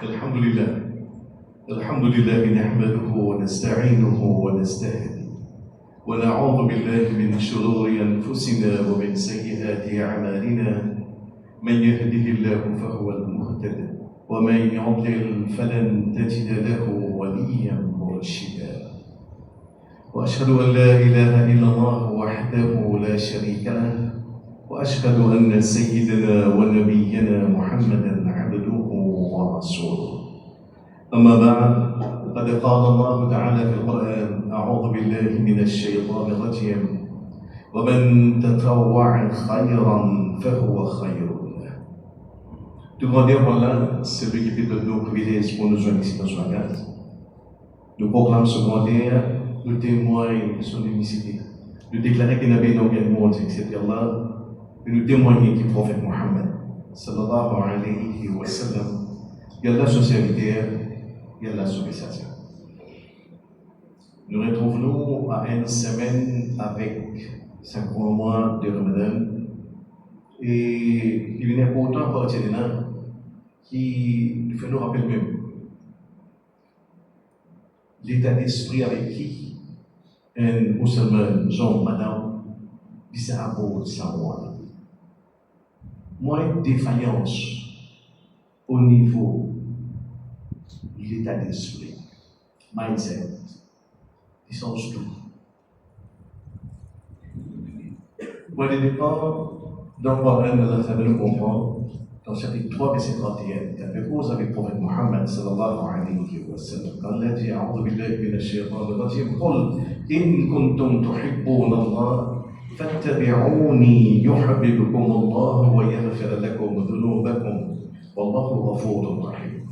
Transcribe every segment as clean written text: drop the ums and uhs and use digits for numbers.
الحمد لله الحمد لله نحمده ونستعينه ونستهديه ونعوذ بالله من شرور أنفسنا ومن سيئات أعمالنا من يهده الله فهو المهتد ومن يضلل فلن تجد له وليا مرشدا وأشهد أن لا إله إلا الله وحده لا شريك له وأشهد أن سيدنا ونبينا محمدا عبده ورسوله أما بعد فقد قال الله تعالى في القرآن أعوذ بالله من الشيطان الرجيم ومن تطوع خيرا فهو خير له. Tout grand Dieu, voilà, celui qui peut donner nos privilèges pour nous joindre ici dans son agate. Nous proclamons ce grand Dieu, nous témoignons de son unicité. Nous déclarons qu'il n'y avait aucun monde excepté Allah. Et nous témoignons que le prophète Mohammed, sallallahu alayhi wa sallam, il y a la son serviteur, il y a la son messager. Nous retrouvons à une semaine avec 5 mois de Ramadan. Et il est important à partir de là qui fait nous rappeler même l'état d'esprit avec qui un musulman, Jean, madame, disait à beau savoir. Moins de défaillance au niveau de l'état d'esprit, mindset, ils sont tout. Moi, le départ, dans le Coran, Allah fait nous comprendre, dans le chapitre 3, verset 31, la cause avec le prophète Mohammed sallallahu alayhi wa sallam. Quand il a dit, A'udhu billahi minash shaytanir rajim, Qul in kuntum tuhibbuna Allah, فاتبعوني يحببكم الله ويغفر لكم ذنوبكم والله غفور رحيم.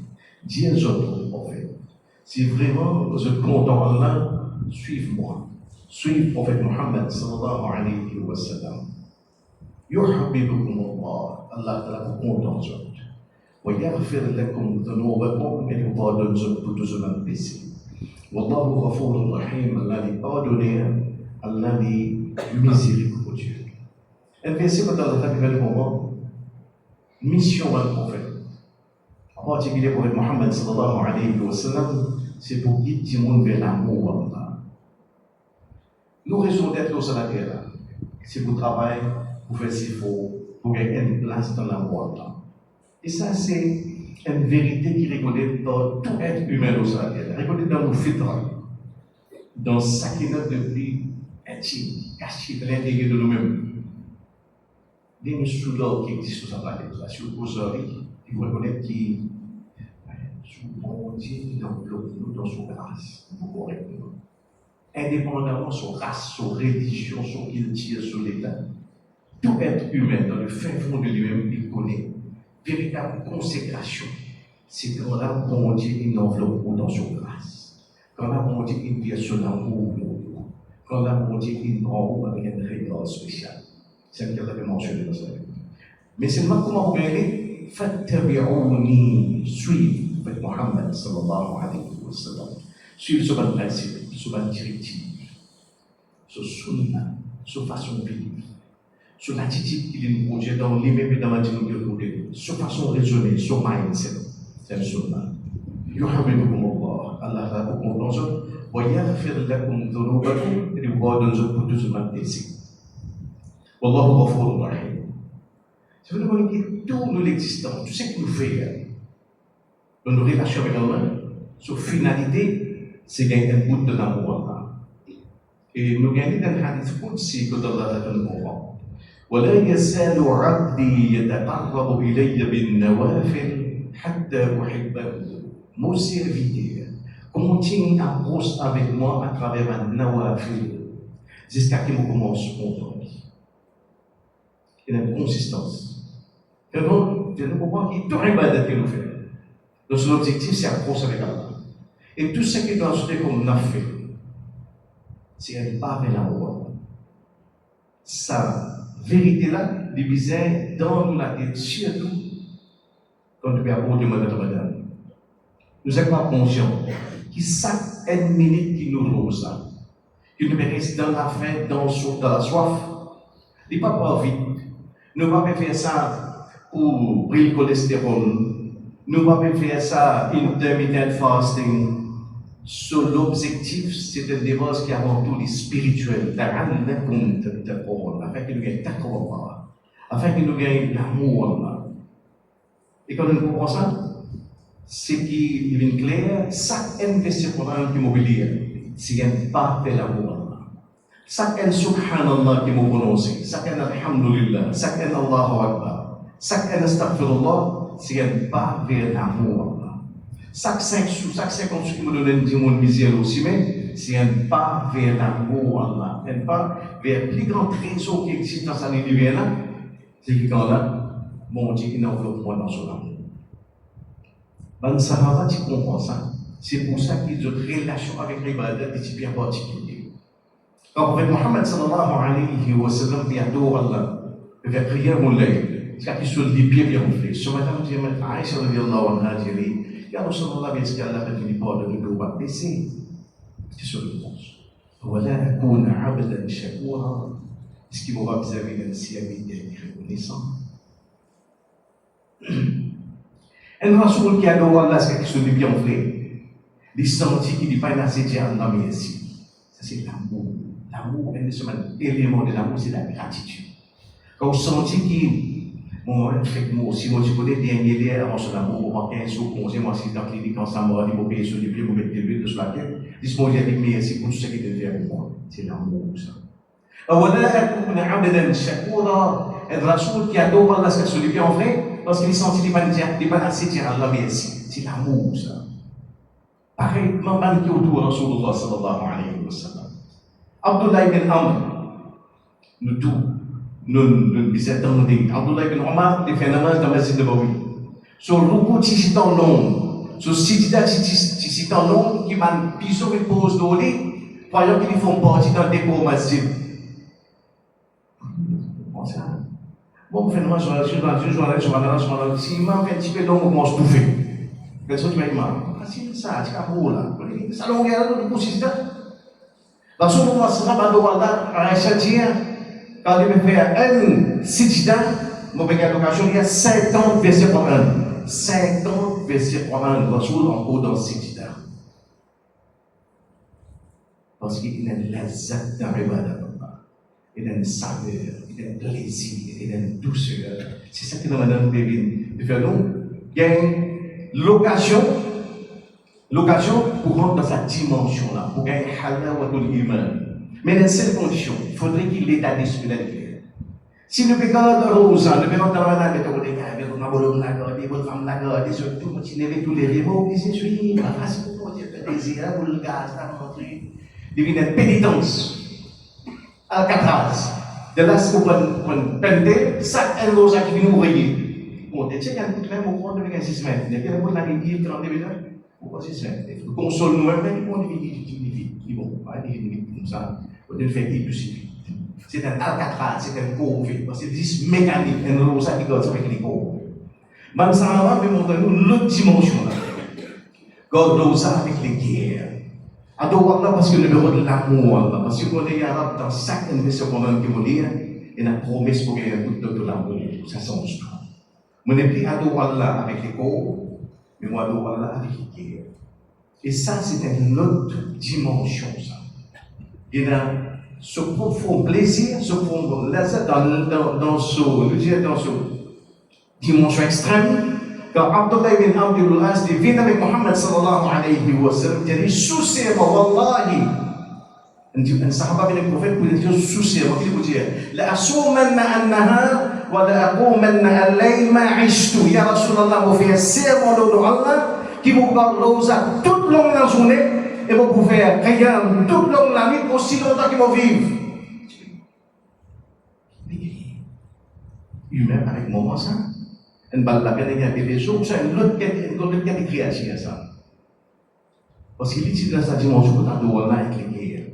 Dis aux autres prophètes, si vraiment vous êtes contents d'Allah, suivez-moi, suivez le prophète Mohammed sallallahu alayhi wa sallam. يحببكم الله, Allah ta'ala vous content aux autres. ويغفر لكم ذنوبكم, et vous pardonne pour tous vos péchés. والله غفور رحيم, Allah les pardonne, Allah les miséricordieux. Un verset que dans le moment, mission d'un prophète, en particulier pour le prophète Mohammed sallallahu alayhi wa sallam, c'est pour guider tout le monde vers l'amour d'Allah. Nous raison d'être sur la terre, c'est pour travailler, pour faire ce qu'il faut, pour gagner une place dans l'amour d'Allah. Et ça, c'est une vérité qui est reconnue dans tout être humain sur la terre, reconnue dans nos fitra, dans ce qui est notre vie intime, caché à l'intérieur de nous-mêmes. Il y a une soudure qui existe sur la planète. Si vous posez vous reconnaissez qu'il bon Dieu qui enveloppe nous dans son grâce, vous correctement. Indépendamment de son race, son religion, son culture, son état. Tout être humain, dans le fin fond de lui-même, il connaît. Véritable consécration, c'est quand là, bon Dieu, il enveloppe nous dans son grâce. Quand là, bon Dieu, il vient son amour. Quand là, bon Dieu, il en haut avec un regard spécial. C'est ce qu'elle avait mentionné dans sa vie. Mais c'est maintenant comment vous regardez, fattabi'ouni, suivre avec Mohammed sallallahu alayhi wa sallam. Suivre sur un principe, sur une directive, sur sunna, sur façon de vivre, sur l'attitude qu'il nous projette dans lui-même et dans la dimension de côté, sur façon de raisonner, sur mindset. C'est un sunna. Yuhabbibukum Allah, Allah va vous content. ويغفر لكم ذنوبكم et vous pardonne pour tous vos péchés. Wallahu ghafurur rahim. C'est vraiment que tout nous l'existence, tout ce que nous faisons dans nos relations avec Allah, sa finalité, c'est gagner un bout de l'amour Allah. Et nous gagnons dans le hadith qudsi que Allah a donné au courant. ولا يزال عبدي يتقرب إلي بالنوافل حتى أحبه. Mon serviteur continue à brosse avec moi à travers ma nawafil jusqu'à ce que je commence mon temps. Il y a une consistance. Vraiment, je ne comprends pas qu'il y a tout ibadat que nous faisons. Donc, son objectif, c'est à brosse avec Allah. Et tout ce qui doit se faire comme on a fait, c'est un pas vers l'amour. Sa vérité-là, les bisaires dans la tête, surtout quand tu vas aborder Ramadan. Nous sommes pas conscients que chaque minute qui nous rose, qui nous reste dans la faim, dans la soif, il ne va pas vite. Nous ne pouvons pas faire ça pour briller le cholestérol, Nous pouvons faire ça, intermittent fasting. So, l'objectif, c'est un débat qui est avant tout les spirituels. Afin que nous gagnions taqwa, afin que nous gagnions l'amour. Et quand nous comprenons ça, c'est qu'il est clair, chaque investissement immobilier, c'est un pas de l'amour. Chaque subhanallah qui m'a prononcé, chaque alhamdulillah, chaque Allahu Akbar, chaque astaghfirullah, c'est un pas vers l'amour. Chaque 5 sous, chaque 50 sous qui me donne un diamant misère aussi, mais c'est un pas vers l'amour Allah, un pas vers le plus grand trésor qui existe dans cet univers-là, c'est que quand là, mon Dieu, il enveloppe moi dans son amour. Ben, Sahaba, tu comprends ça? C'est pour ça qu'ils ont une relation avec l'ibadat qui est bien particulière. Quand le prophète Mohammed sallallahu alayhi wa sallam adore Allah, il fait prier mon layl, c'est qu'il se lit bien fait. Ce matin, je dis à Aïcha radiyallahu anha, je dis, Ya Rasulallah, est-ce qu'Allah ne finit pas de nous baisser? C'est sur le pense. Voilà, أكون عبدا شكورا. Est-ce qu'il m'aura vis-à-vis d'un serviteur reconnaissant? Un rasoul qui adore Allah, c'est quelque chose de bien fait. Il sentit qu'il n'est pas assez de Allah, mais ici. Ça, c'est l'amour. L'amour, un élément de l'amour, c'est la gratitude. Quand vous sentez qu'il moi aussi, moi, je connais bien les avant son amour, moi, 15 jours, moi, je suis dans la clinique ensemble, je vais payer sur les pieds, je vais mettre l'huile sur la tête. Dis-moi, j'ai dit, merci pour tout ce qu'il te fait pour moi. C'est l'amour, ça. ولا أكون عبدا شكورا. Un rasoul qui adore Allah, c'est celui qui en vrai, parce qu'il sentit qu'il n'est pas assez dire Allah merci. C'est l'amour, ça. Pareil, maman qui autour de Rasulullah sallallahu alayhi wa sallam. Abdullah ibn Amr, nous tous, nous visitons Abdullah ibn Omar, il fait namaz dans la masjid de Bawi. Sur le coup, tu cites en nom. Sur Sidida, tu cites en nom, qui m'a pisé une pause d'olé, croyant qu'ils font partie d'un dépôt masjid. Bon, finalement, je suis dans une journée, si je m'en fais un petit peu d'eau, je mange tout fait. Personne qui m'a dit, c'est ça, c'est un beau là. Ça l'on regarde le coup, c'est ça. Dans ce moment, ça va de Walda, à Aïcha dire, quand il me fait un sijda, mon béga d'occasion, il y a 50 versets par an. 50 versets par an, Rasoul en haut dans le sijda. Parce qu'il y a une lazat dans l'ibadah. Il y a une saveur, il y a un plaisir, il y a une douceur. C'est ça que nous avons besoin de faire. Donc, il y a l'occasion pour rentrer dans cette dimension-là, pour gagner halawatul iman. Mais dans une seule condition, il faudrait qu'il ait l'état d'esprit là. Si nous regardons Rosa, nous regardons Ramadan, nous regardons tous les rivaux, ils se suivent, parce que nous avons le désir, le gaz, il y a une pénitence. Alcatraz. De là, c'est pour une peine, chaque Rosa qui vient ouvrir. Bon, tu sais qu'il y a un coup de main au fond de 6 semaines. Il y a un coup de la rivière, 30 minutes. Pourquoi 6 semaines? Il console nous-mêmes, on dit bon, comme ça, on fait plus vite. C'est un Alcatraz, c'est un Covid, c'est 10 mécaniques, un Rosa qui gosse avec les corps. Même ça, on va montrer nous l'autre dimension là. God Rosa avec les guerres. Adore Allah parce que le numéro de l'amour, parce que quand on est arabe, dans chaque investissement qui vous dit, il y a une promesse pour gagner un coup de l'amour. Ça change tout. Je n'ai plus adore Allah avec les corps, mais moi adore Allah avec les guerres. Et ça, c'est une autre dimension, ça. Il y a ce profond plaisir, ce profond plaisir dans ce dimension extrême. Quand Abdullah ibn Abdul As vient avec Muhammad sallallahu alayhi wa sallam, il dit souciez-moi, wallahi. Un sahaba vient avec le prophète pour dire souciez-moi. Il dit la asumanna an-nahar wa la aqumanna al-layl ma ishtu. Ya Rasulallah, vous faites serment de Allah qui vous parle rosa toute longue la journée et vous pouvez faire qiyam toute longue la nuit aussi longtemps qu'ils vont vivre. Humain avec moment ça. En balakkan yang ada besok saya lut kan dikreasi ça. Parce qu'il dit dans sa dimension que tu dois là éclairer.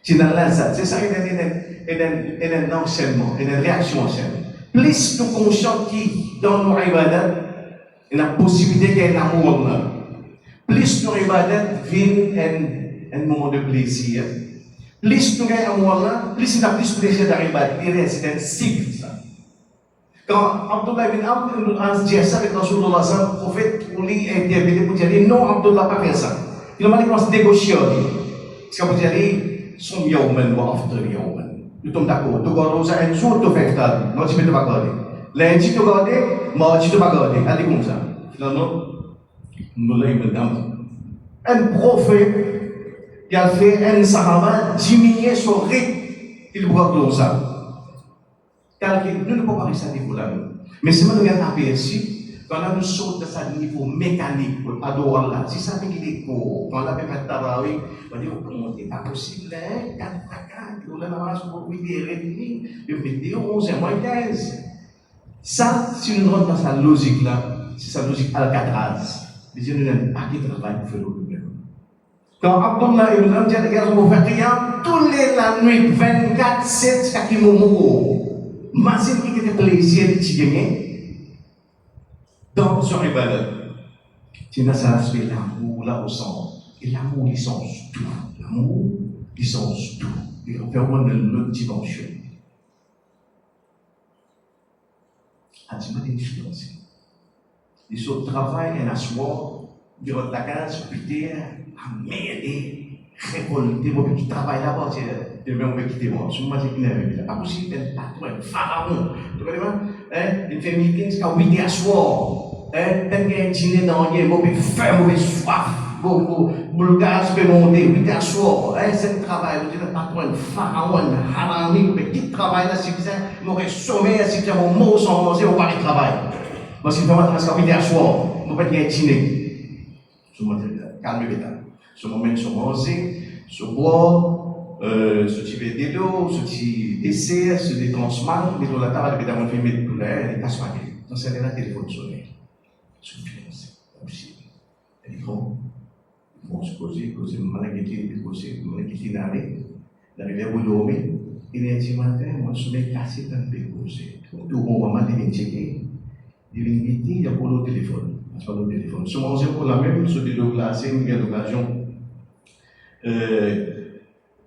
C'est dans la ça, c'est ça un enseignement, une réaction enseignement. Plus nous conscients qui dans nos ibadat, il y a la possibilité qu'il y ait un amour là. Plus nos ibadat viennent un moment de plaisir. Plus nous gagnons amour là, plus il y a plus de plaisir dans l'ibadat. C'est un cycle ça. Quand Abdullah bin Amr dit ça avec Rasulullah, le prophète, pour lui interpréter pour dire non, Abdullah n'a pas fait ça. Il a commencé à négocier. Parce que vous allez, son yawman ou after yawman. Nous sommes d'accord. Tu gardes ça un jour, tu fais ça. Moi, je ne peux pas garder. Lundi, tu gardes, moi, je ne peux pas garder. Allez comme ça. Finalement, nous l'avons un prophète qui a fait un sahaba diminuer son rythme. Il doit comme ça. Car nous ne pouvons pas rester à ce niveau-là. Mais si nous regardons aperçu, quand nous sautons dans ce niveau mécanique pour adorer là, si ça fait qu'il est court, quand on a fait un travail, on va dire, comment c'est pas possible, 4 on a marché pour 8h30, le vidéo 11h15. Ça, si nous rentrons dans sa logique-là, c'est sa logique Alcatraz. Les gens nous disent, à qui travail pour faire le même. Quand Abdullah ibn Amr dit à la guerre, on va faire rien, tous les la nuit, 24/7, jusqu'à qui m'ont Mazin qui était plaisir de gagner dans son ibadat. Tu n'as ça l'aspect l'amour là au sens. Et l'amour, il sens tout. L'amour, il sens tout. Il fait vraiment de l'autre dimension. Ah, tu m'as dit une chose. Il se travaille et la soie, il rentre la case, putain, à m'aider, récolter, moi, qui travaille là-bas, je vais me quitter moi. Je me dis qu'il n'est pas possible d'être patron, pharaon. Tu comprends? Il fait meeting, c'est quand 8 à soir. Il y a un dîner dans le monde, il fait mauvais soif. Le gaz peut monter, 8 à soir. C'est le travail, je dis patron, pharaon, harami, mais qui travaille là, si vous avez mauvais sommeil, si vous avez un mot sans manger, on va aller travailler. Parce qu'il faut maintenant, c'est 8 à soir. On va faire un dîner. Je me dis, calme-toi. Je me mets sur manger, sur boire. Ce type de l'eau, ce type dessert, ce des transman, mais dans la table, évidemment, on fait mettre tout là, et passe pas. Donc, c'est là, téléphone sonné. C'est possible. Ils vont se poser, causer, malgré causer, malgré n'arrête. D'arriver au dormir, il est dit matin, moi, je suis cassé dans le causer. Tout le moment, il vient checker. Il vient inviter, il y a pour le téléphone. C'est pas le téléphone. Si on pour la même, sur des deux classes, une belle occasion.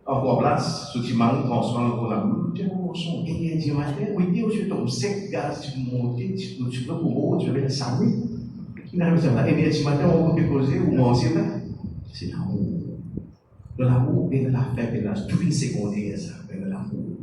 Encore place, ce qui manque, transforme pour la boule. Tu vois, son gagné du matin, oui, tu tombes sec, gaz, tu montes, tu peux pour tu veux le salut. Il n'arrive pas à la du matin, on peut poser ou manger là. C'est l'amour. De l'amour et de la fête, et la toute secondaire, ça, de l'amour.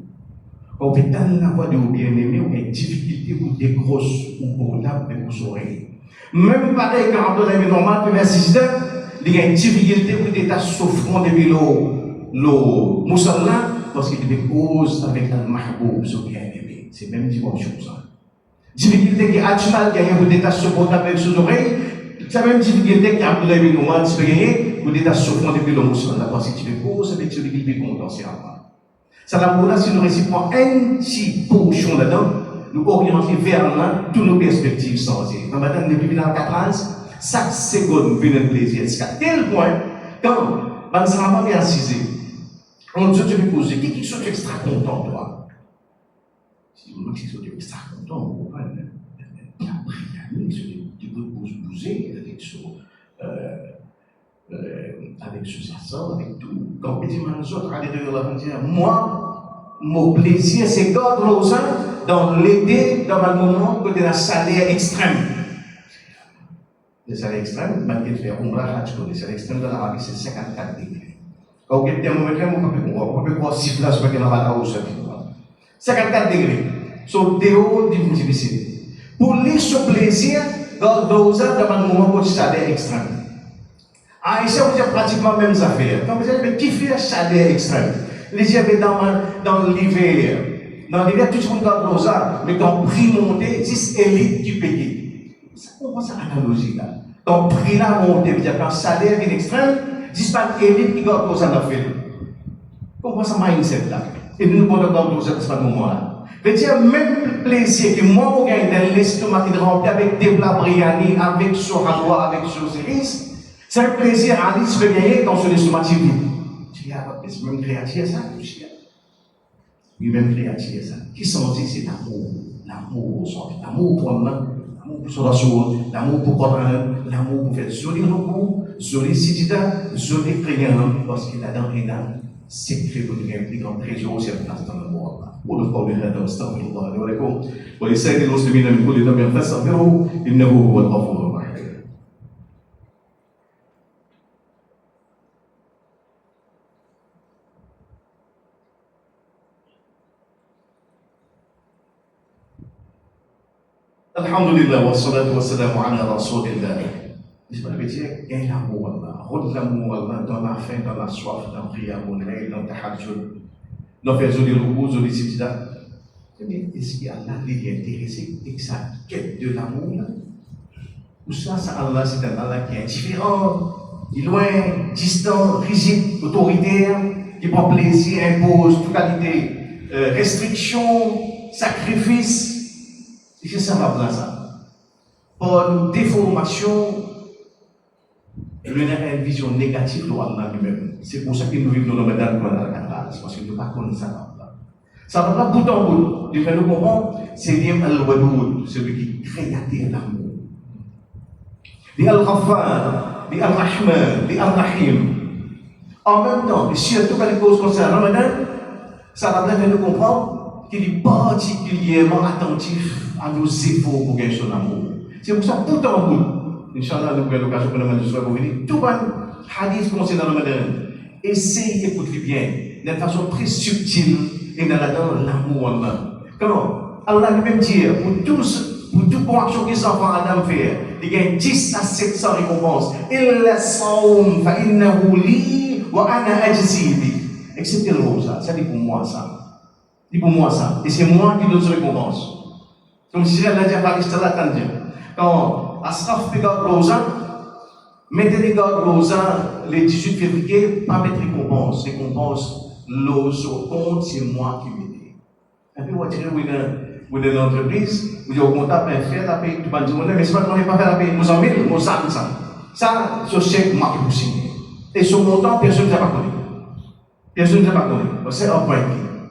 On peut dans la voie de vos bien-aimés, on a des difficultés ou des grosses ou pour là, pour vous oreilles. Même pareil, quand on a une normale, vers 6 heures, il y a une difficulté pour des tas souffrant depuis le Moussala, parce qu'il avait cause avec le mahboub, ce bien-aimé. C'est même dimension ça. Difficulté qui est actuelle, qui a un des tas supportables avec ses oreilles, c'est même difficulté qui a un peu de moment de gagner pour des tas souffrant depuis le Moussala, parce qu'il avait cause avec celui qui est potentiellement. Ça la là, si nous récipons un petit portion là-dedans, nous orienter vers là, toutes nos perspectives changées. Dans matin, depuis dans la 4 chaque seconde, nous venons de plaisir. Jusqu'à tel point, quand, ben, ça va bien assisé. On dit, tu me poses, qui sont extra content, toi? Si vous me dites que tu es extra content, vous comprenez. Il y a pris la nuit, tu peux bouger avec ce sort, avec tout. Quand on dit, les autres, allez de la dire, moi, mon plaisir, c'est God Rosa, dans l'été, dans un moment, côté de la salaire extrême. Le salaire extrême, malgré le fait, on va le salaire extrême de l'Arabie, c'est 54 degrés. Quand on a un thermomètre, on peut voir si place parce que dans la hausse. 54 degrés. So, déo, difficile. Pour lui, ce plaisir, God Rosa, dans un moment, côté salaire extrême. Ah, ici, on a pratiquement les mêmes affaires. Donc, vous avez qui fait chaleur extrême? Les gens dans l'hiver. Dans l'hiver, tout le monde dans rosa, mais quand le prix montait, 10 élites qui payaient. Ça comprend cette analogie-là. Quand le prix là montait, il y a un salaire qui est extrême, 10 élites qui gardent rosa dans le fait. Comprends ce mindset-là? Et nous pouvons garder rosa à ce moment-là. C'est-à-dire, même plaisir que moi, je gagne dans l'estomac qui est rempli avec des plats briani, avec ce ragois, avec ce cerise. C'est un plaisir à aller se gagner dans ce estomac qui vide. C'est même créatif ça, lui-même créatif ça. Qui s'en dit, c'est l'amour. L'amour au sens. L'amour pour moi, l'amour pour son chose, l'amour pour comprendre, l'amour pour faire joli repos, joli sitida, joli prière, parce qu'il a dans les dames. secret que nous impliquons très haut sur la place dans le monde. قولوا قولي هذا واستغفر الله لي ولكم ولسائر المسلمين من كل ذنب فاستغفروه انه هو الغفور الرحيم. الحمد لله والصلاة والسلام على رسول الله. Je vais dire, gagne l'amour Allah, rôde l'amour Allah dans la faim, dans la soif, dans le qiyam, dans le tahajjud, dans le faire le repos, dans le sijda. Mais est-ce qu'Allah est intéressé avec sa quête de l'amour là? Ou ça, Allah, c'est un Allah qui est indifférent, qui est loin, distant, rigide, autoritaire, qui prend plaisir, impose toute qualité, restriction, sacrifice. C'est ça ma place. Par une déformation, il y a une vision négative de Allah lui-même. C'est pour ça que nous vivons dans le Ramadan comme dans la Kabbale, parce que nous ne pas connaître ça. Ça va pas bout en bout. Du fait nous comprendre, c'est Dim al-Wadoud, celui qui crée l'amour. Di al-Ghaffar, di al-Rahman, di al-Rahim. En même temps, surtout quand les causes concernent le Ramadan, ça va bien nous comprendre qu'il est particulièrement attentif à nos efforts pour gagner son amour. C'est pour ça, bout en bout, Inch'Allah, nous avons l'occasion pour nous de venir. Tout le hadith concernant le Ramadan, essayez d'écouter bien, d'une façon très subtile. Et dans l'amour Allah. Comment Allah lui-même dit, pour toute bonne action que s'enfant Adam fait, il gagne 10 à 700 récompenses. Illa saum fa innahu li wa ana ajzi bi. Excepté le rosa, ça dit pour moi ça. Dit pour moi ça. Et c'est moi qui donne cette récompense. Comme si Allah dit à Paris, quand Asraf regarde rosa, mettez les gardes rosa le 18 février, pas mettre récompense. Récompense. L'autre compte, c'est moi qui m'aide. Et puis, vous direz, vous êtes une entreprise, vous êtes au comptable, faire la paye, tout le monde dit, mais c'est pas qu'on n'est pas faire la paye, nous en mettons, nous savons ça. Ça, ce chèque, moi qui vous signe. Et ce montant, personne ne l'a pas connu. Personne ne l'a pas connu. C'est un point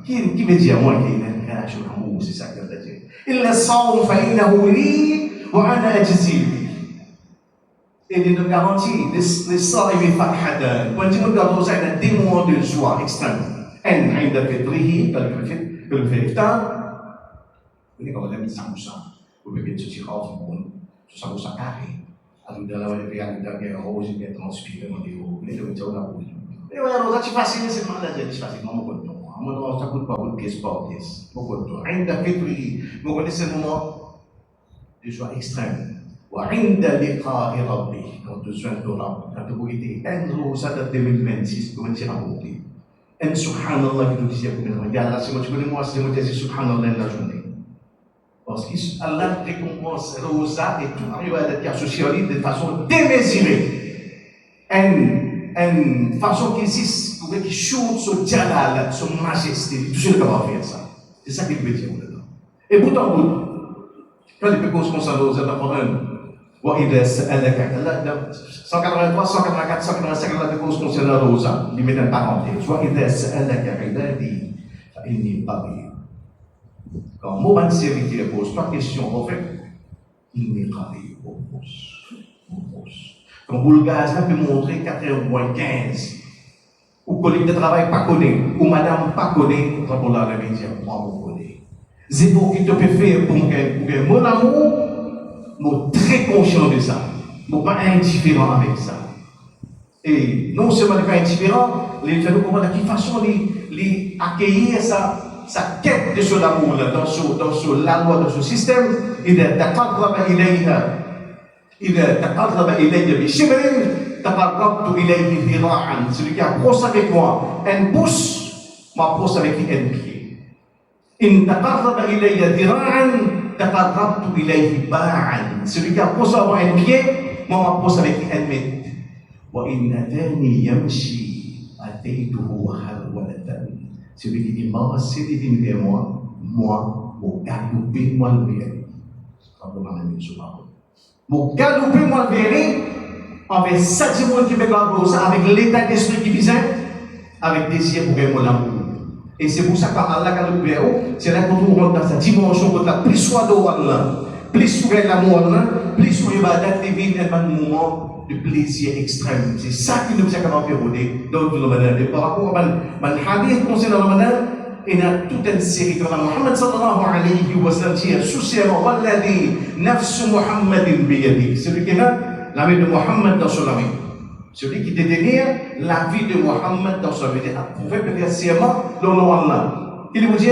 qui veut dire, moi, qui est une création d'amour, c'est ça qu'il veut dire. Il le sent, il fait une li, ou un ajzi. Et de nous garantir, les sorts et les fathadan. Quand nous regardons ça, il y a des moments de joie extrême. En عند فطره que le fait iftar, vous voyez quand on a mis 100%, vous pouvez mettre ceci rare du monde, 100% carré. Alors dans la réalité, rose, il est transpiré, on dit, vous voulez le mettre au bout. Et voilà, on a dit facile, c'est mal à dire, c'est facile, non, mon non. À mon avis, ça coûte pas beaucoup de pièces par pièce. Beaucoup de temps. عند فطره, vous connaissez ce moment de joie extrême. وعند لقاء ربي quand tu sois de Rab, quand tu dis en ça date de 2026 comment tu vas monter en subhanallah que tu dis comme ya Allah c'est moi tu connais moi c'est moi qui dis subhanallah la journée parce que Allah récompense rosa et tout ibadat qui associé de façon démesurée en façon qui existe pour qui shoot son jalal son majesté tout ce que va faire ça c'est ça qu'il veut dire dedans et bout en bout quand les pécos concernent rosa dans le problème وإذا سألك 183, 184, 185 la réponse concernant Rosa, il met une parenthèse. وإذا سألك عبادي فإني قريب. Quand Mohamed Séri pose trois questions, en fait, إني قريب au pouce. Quand Boulgaz peut montrer 4h-15, ou collègue de travail pas connaît, ou madame pas connaît, pour la média, moi vous connais. C'est pour qui te peut faire pour mon amour. Nous très conscients de ça, nous pas indifférents avec ça. Et non seulement pas indifférents, les fait nous comprendre de quelle façon les accueillir sa quête de son amour dans la loi, dans ce système. إذا تقرب إلي بشبر تقربت إليه ذراعا. Celui qui approche avec moi un pouce, m'approche avec lui un pied. إن تقرب إلي ذراعا تقربت إليه باعا. Celui qui approche avec moi un pied, moi m'approche avec lui un mètre. وإن أتاني يمشي أتيته هرولة. Celui qui dit marche vers moi, mon galoper moi le verrai. Mon galoper moi le verrai avec ça du monde qui me garde ça, avec l'état d'esprit qui vise, avec désir pour gagner mon amour. Et c'est pour ça qu'Allah galope vers vous, c'est là qu'on rentre dans sa dimension de la plus soie d'Allah. Plus vous avez l'amour, plus vous ibadat devient un moment de plaisir extrême. C'est ça qui nous a capable de faire dans le Ramadan. Et par rapport à le hadith concernant le Ramadan, il y a toute une série de Muhammad sallallahu alayhi wa sallam qui est souciamment walladhi nafsu Muhammadin biyadi. Celui qui a la vie de Muhammad dans son ami. Celui qui détenir la vie de Muhammad dans son vie. Vous pouvez peut-être sciemment le nom Allah. Il vous dit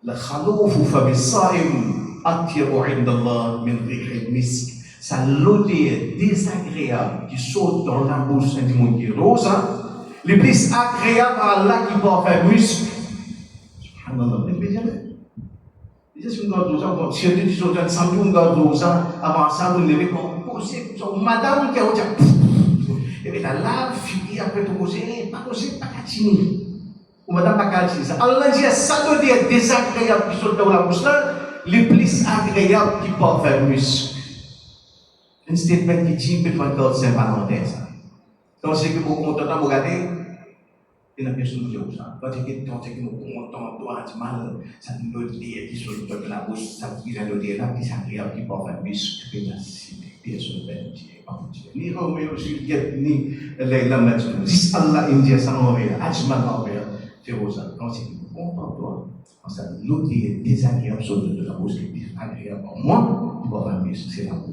la khaloufu fa bis-sa'im atyabu 'inda Allah min rih al-misk. Ça l'odeur désagréable qui saute dans la bouche d'un monde qui rose. Le plus agréable à Allah qui porte un muscle. Subhanallah, vous ne jamais. Si on a 12 ans, si on dit que on a 12 ans, avant ça, vous devez poser, madame qui a dit, et bien là, fille, après tout poser, pas poser, pas catini. Ou madame pas catini. Allah dit, ça doit dire désagréable qui saute dans la bouche là, le plus agréable qui porte un muscle. Un statement qui dit, peut-être c'est une parenthèse. Donc, c'est que vous comptez, vous regardez, il y a une personne qui dit ça. Quand vous comptez, vous comptez, mal, ça nous dit, qui sont dans la bouche, ça qui vient de dire là, qui s'agréable, qui porte un muscle, qui est ainsi, personne ne peut dire, pas dire. Ni Roméo, Juliette, ni Leila Majnun. Si Allah India, ça en revient, Ajman en revient, c'est ça. Quand c'est que vous comptez, ça nous dit désagréable, sur de la bouche, qui est agréable pour moi, qui porte un muscle, c'est l'amour.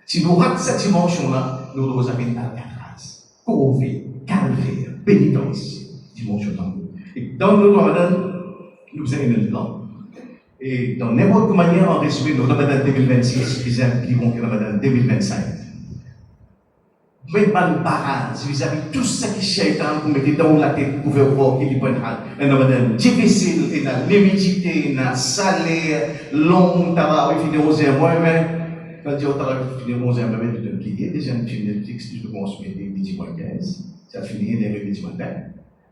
Si nous ratons cette dimension-là, nous devons avoir une Alcatraz, corvée, calvaire, pénitence, dimension d'amour. Et dans le Ramadan, nous avons un plan. Et dans n'importe quelle manière, en résumé, le Ramadan 2026, qui vont le Ramadan 2025. Même pas le barrage vis-à-vis de tout ce qui est shaitan, vous mettez dans la tête, vous pouvez voir qu'il y a un Ramadan difficile, il y a l'humidité, il y a salaire, long, tabac, il finit aux moi-même. Quand tu as fini 11 heures, même de plier, déjà une film Netflix, tu peux consommer des midi moins 15, ça finit les midi moins 10.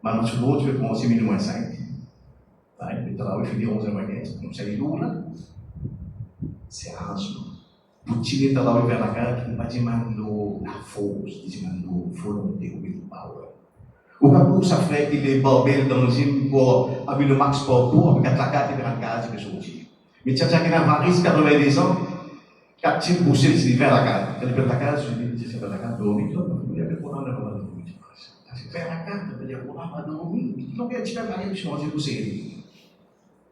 Maintenant, sur l'autre, tu peux commencer midi moins 5. Tu as fini 11 heures moins 15, donc c'est lourd là. C'est arrangement. Pour tirer ta vers la carte, il n'y a pas de la force, il n'y a pas de volonté ou de power. Ou pas pour ça fait qu'il est barbel dans le gym pour avoir le max pour avec la carte et la carte, il peut sortir. Mais tu as quelqu'un qui a 90 ans. Quand tu pousses vers la carte, elle fait la carte, je dis, c'est vers la carte, dormir, il y a des courants de dormir. C'est vers la carte, il y a des courants de dormir. Donc, tu vas parler, tu manges pousser.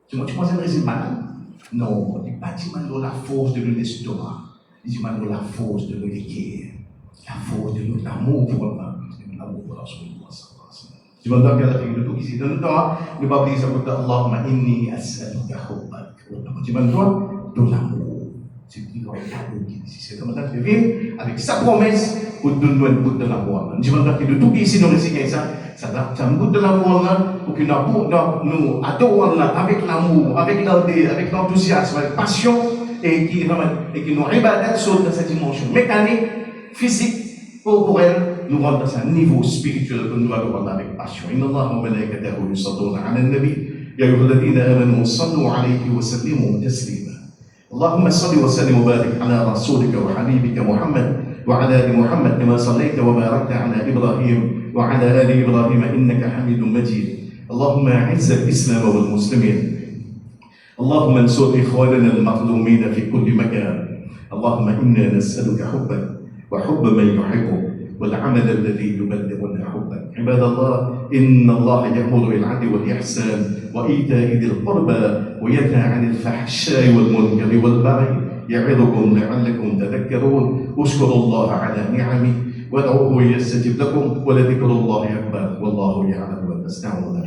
Tu manges un régime malade? Non, il n'y a pas de la force de l'estomac, il y a la force de l'équerre, la force de notre amour pour l'amour pour la chose. Tu vas donc la figure de tout ici. Dans le temps, nous ne pas oublier ça pour dire Allahumma inni as'aluka hubbak. Tu vas donc de l'amour. C'est qui doit être c'est comme ça que vivre avec sa promesse pour donner un bout de l'amour. Je veux dire que de tout ici nous récitons ça c'est un bout de l'amour pour que nous adorons avec l'amour, avec l'enthousiasme, avec passion et qui nous ibadat sur dans cette dimension mécanique, physique, corporelle, nous rendons dans un niveau spirituel que nous adorons avec passion. Inna Allah wa malaikatahu yusalluna 'ala an-nabi ya ayyuhalladhina amanu sallu 'alayhi wa sallimu taslima. اللهم صل وسلم وبارك على رسولك وحبيبك محمد وعلى ال محمد كما صليت وباركت على ابراهيم وعلى ال ابراهيم انك حميد مجيد. اللهم اعز الاسلام والمسلمين. اللهم انصر اخواننا المظلومين في كل مكان. اللهم انا نسالك حبك وحب من يحبك والعمل الذي يبلغنا حبك. عباد الله إن الله يأمر بالعدل والإحسان وإيتاء ذي القربى وينهى عن الفحشاء والمنكر والبغي يعظكم لعلكم تذكرون. اشكروا الله على نعمه وادعوه يستجب لكم ولذكر الله أكبر والله يعلم ما تصنعون.